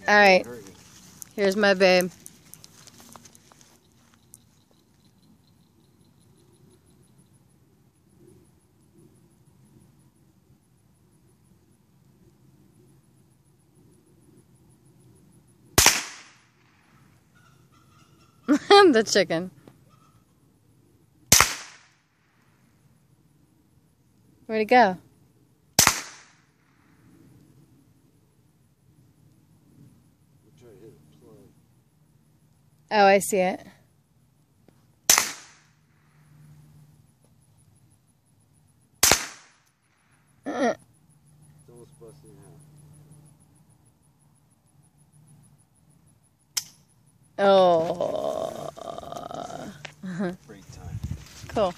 Alright. Here's my babe. The chicken. Where'd it go? Oh, I see it. It's almost busted in half. Oh. Break time. Cool.